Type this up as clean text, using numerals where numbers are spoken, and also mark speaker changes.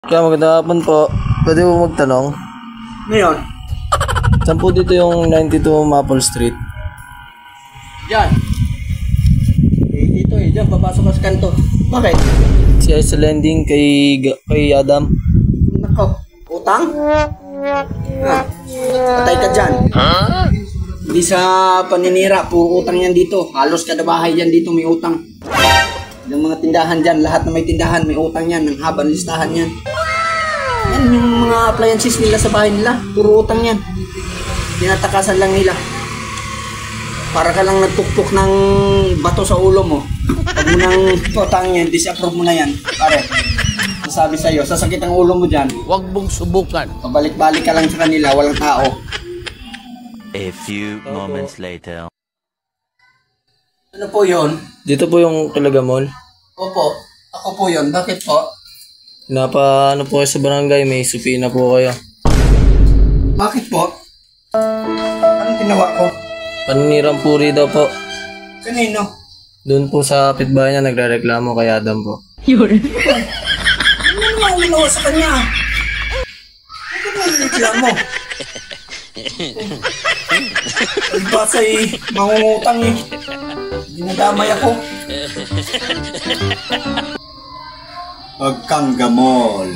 Speaker 1: Kaya magandang hapon po. Pwede po magtanong?
Speaker 2: Ngayon?
Speaker 1: Saan po dito yung 92 Maple Street?
Speaker 2: Diyan. Dito diyan papasok ka sa kanto. Bakit?
Speaker 1: Si Ice Lending kay Adam.
Speaker 2: Nako, utang? Patay ka dyan. Hindi sa paninira, puro utang yan dito. Halos kada bahay dyan dito may utang. Yung mga tindahan dyan, lahat na may tindahan may utang yan. Ang habang listahan yan. Yan yung mga appliances nila sa bahay nila. Puro utang yan. Tinatakasan lang nila. Para ka lang nagtuktok ng bato sa ulo mo. Pag mo nang utang yan, disapprove mo na yan. Pare, sabi sa'yo, sasakit ang ulo mo dyan.
Speaker 3: Huwag mong subukan.
Speaker 2: Pabalik-balik ka lang sa kanila, walang tao.
Speaker 4: A few moments later.
Speaker 2: Ano po yun?
Speaker 1: Dito po yung Talaga Mall.
Speaker 2: Opo, ako po yun. Bakit po?
Speaker 1: Ano po kayo sa barangay, may supina po kayo.
Speaker 2: Bakit po? Anong ginawa ko?
Speaker 1: Paninirang puri daw po.
Speaker 2: Kanino?
Speaker 1: Doon po sa kapitbahay niya nagrereklamo kay Adam po.
Speaker 2: Ano naman ginawa sa kanya? Ano naman reklamo? Albasay, mangungutang eh. Dinadamay ako. Huwag kang gamol.